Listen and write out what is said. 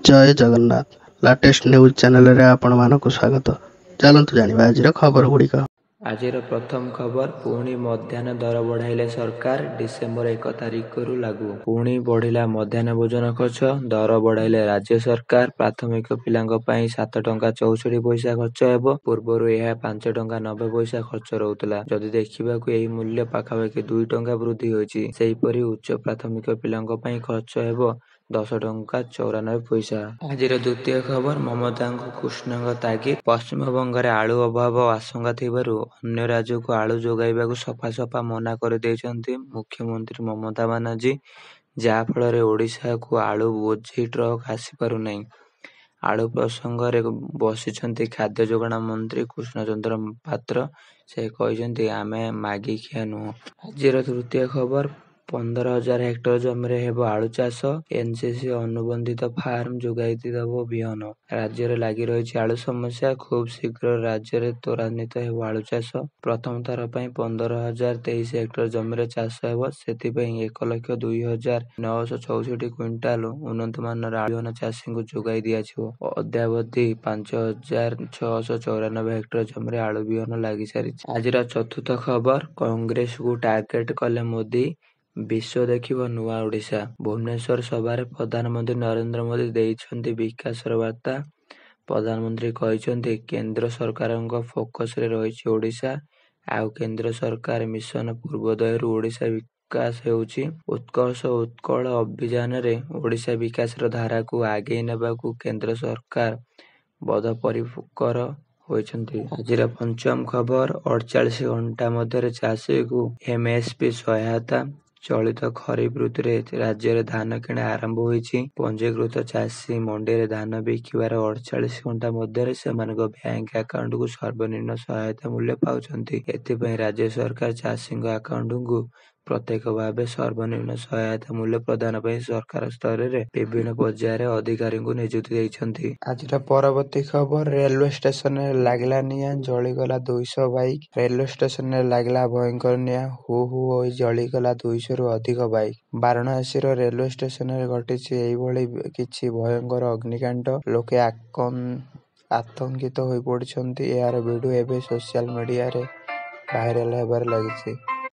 ଜୟ Jagannath. Latest news ଚ୍ୟାନେଲରେ ଆପଣମାନଙ୍କୁ ସ୍ୱାଗତ। ଚାଲନ୍ତୁ ଜାଣିବା ଆଜିର ଖବରଗୁଡ଼ିକ। ଆଜିର ପ୍ରଥମ ଖବର, ପୁଣି ମଧ୍ୟାହ୍ନ ଦର ବଢ଼ାଇଲେ ସରକାର। ଡିସେମ୍ବର 1 ତାରିଖରୁ ଲାଗୁ। ପୁଣି ବଢ଼ିଲା ମଧ୍ୟାହ୍ନ ଭୋଜନ ଖର୍ଚ୍ଚ। ଦର ବଢ଼ାଇଲେ ରାଜ୍ୟ ସରକାର। ପ୍ରାଥମିକ ପିଲାଙ୍କ ପାଇଁ 7 ଟଙ୍କା 64 ପଇସା ଖର୍ଚ୍ଚ ହେବ। ପୂର୍ବରୁ ଏହା 5 ଟଙ୍କା 90 ପଇସା ଖର୍ଚ୍ଚ ରହୁଥିଲା। ଯଦି ଦେଖିବାକୁ ଏହି ମୂଲ୍ୟ ପାଖାପାଖି 2 ଟଙ୍କା ବୃଦ୍ଧି ହୋଇଛି। ସେହିପରି ଉଚ୍ଚ ପ୍ରାଥମିକ ପିଲାଙ୍କ ପାଇଁ ଖର୍ଚ୍ଚ ହେବ 10 ଟଙ୍କା 94 ପଇସା। ଆଜିର ଦ୍ୱିତୀୟ ଖବର, ମମତାଙ୍କୁ କୃଷ୍ଣଙ୍କ ତାଗିଦ। ପଶ୍ଚିମବଙ୍ଗରେ ଆଳୁ ଅଭାବ ଆଶଙ୍କା ଥିବାରୁ ଅନ୍ୟ ରାଜ୍ୟକୁ ଆଳୁ ଯୋଗାଇବାକୁ ସଫା ମନା କରିଦେଇଛନ୍ତି ମୁଖ୍ୟମନ୍ତ୍ରୀ ମମତା ବାନାର୍ଜୀ, ଯାହାଫଳରେ ଓଡ଼ିଶାକୁ ଆଳୁ ବୋଝେଇ ଟ୍ରକ୍ ଆସିପାରୁନାହିଁ। ଆଳୁ ପ୍ରସଙ୍ଗରେ ବସିଛନ୍ତି ଖାଦ୍ୟ ଯୋଗାଣ ମନ୍ତ୍ରୀ କୃଷ୍ଣଚନ୍ଦ୍ର ପାତ୍ର। ସେ କହିଛନ୍ତି, ଆମେ ମାଗିଖିଆ ନୁହଁ। ଆଜିର ତୃତୀୟ ଖବର, 15,000 ହେକ୍ଟର ଜମିରେ ହେବ ଆଳୁ ଚାଷ। ଏନସିସି ଅନୁବନ୍ଧିତ ଫାର୍ମ ଯୋଗାଇ ଦେବ ବିହନ। ରାଜ୍ୟରେ ଲାଗି ରହିଛି ଆଳୁ ସମସ୍ୟା। ଖୁବ୍ ଶୀଘ୍ର ରାଜ୍ୟରେ ତ୍ୱରାନ୍ୱିତ ହେବ ଆଳୁ ଚାଷ। ପ୍ରଥମ ଥର ପାଇଁ 15,023 ହେକ୍ଟର ଜମିରେ ଚାଷ ହେବ। ସେଥିପାଇଁ 1,02,964 କ୍ୱିଣ୍ଟାଲ ଉନ୍ନତମାନର ଆଳୁ ବିହନ ଚାଷୀଙ୍କୁ ଯୋଗାଇ ଦିଆଯିବ। ଅଦ୍ୟାବଧି 5,694 ହେକ୍ଟର ଜମିରେ ଆଳୁ ବିହନ ଲାଗିସାରିଛି। ଆଜିର ଚତୁର୍ଥ ଖବର, କଂଗ୍ରେସକୁ ଟାର୍ଗେଟ କଲେ ମୋଦି। ବିଶ୍ୱ ଦେଖିବ ନୂଆ ଓଡ଼ିଶା। ଭୁବନେଶ୍ୱର ସଭାରେ ପ୍ରଧାନମନ୍ତ୍ରୀ ନରେନ୍ଦ୍ର ମୋଦି ଦେଇଛନ୍ତି ବିକାଶର ବାର୍ତ୍ତା। ପ୍ରଧାନମନ୍ତ୍ରୀ କହିଛନ୍ତି, କେନ୍ଦ୍ର ସରକାରଙ୍କ ଫୋକସରେ ରହିଛି ଓଡ଼ିଶା। ଆଉ କେନ୍ଦ୍ର ସରକାର ମିଶନ ପୂର୍ବୋଦୟରୁ ଓଡ଼ିଶା ବିକାଶ ହେଉଛି। ଉତ୍କର୍ଷ ଉତ୍କଳ ଅଭିଯାନରେ ଓଡ଼ିଶା ବିକାଶର ଧାରାକୁ ଆଗେଇ ନେବାକୁ କେନ୍ଦ୍ର ସରକାର ବଦ୍ଧପରିକର ହୋଇଛନ୍ତି। ଆଜିର ପଞ୍ଚମ ଖବର, 48 ଘଣ୍ଟା ମଧ୍ୟରେ ଚାଷୀକୁ ଏମଏସପି ସହାୟତା। ଚଳିତ ଖରିଫ ଋତୁରେ ରାଜ୍ୟରେ ଧାନ କିଣା ଆରମ୍ଭ ହୋଇଛି। ପଞ୍ଜୀକୃତ ଚାଷୀ ମଣ୍ଡିରେ ଧାନ ବିକିବାର 48 ଘଣ୍ଟା ମଧ୍ୟରେ ସେମାନଙ୍କ ବ୍ୟାଙ୍କ ଆକାଉଣ୍ଟକୁ ସର୍ବନିମ୍ନ ସହାୟତା ମୂଲ୍ୟ ପାଉଛନ୍ତି। ଏଥିପାଇଁ ରାଜ୍ୟ ସରକାର ଚାଷୀଙ୍କ ଆକାଉଣ୍ଟକୁ ପ୍ରତ୍ୟକ୍ଷ ଭାବେ ସର୍ବନିମ୍ନ ସହାୟତା ମୂଲ୍ୟ ପ୍ରଦାନ ପାଇଁ ସରକାର ସ୍ତରରେ ବିଭିନ୍ନ ପର୍ଯ୍ୟାୟରେ ଅଧିକାରୀଙ୍କୁ ନିଯୁକ୍ତି ଦେଇଛନ୍ତି। ଆଜିର ପରବର୍ତ୍ତୀ ଖବର, ରେଲୱେ ଷ୍ଟେସନରେ ଲାଗିଲା ନିଆଁ, ଜଳିଗଲା 200 ବାଇକ୍। ରେଲୱେ ଷ୍ଟେସନରେ ଲାଗିଲା ଭୟଙ୍କର ନିଆଁ। ହୁ ହୁ ହୋଇ ଜଳିଗଲା 200ରୁ ଅଧିକ ବାଇକ୍। ବାରାଣସୀର ରେଲୱେ ଷ୍ଟେସନରେ ଘଟିଛି ଏହିଭଳି କିଛି ଭୟଙ୍କର ଅଗ୍ନିକାଣ୍ଡ। ଲୋକେ ଆତଙ୍କିତ ହୋଇପଡ଼ିଛନ୍ତି। ଏହାର ଭିଡ଼ିଓ ଏବେ ସୋସିଆଲ ମିଡିଆରେ ଭାଇରାଲ ହେବାରେ ଲାଗିଛି।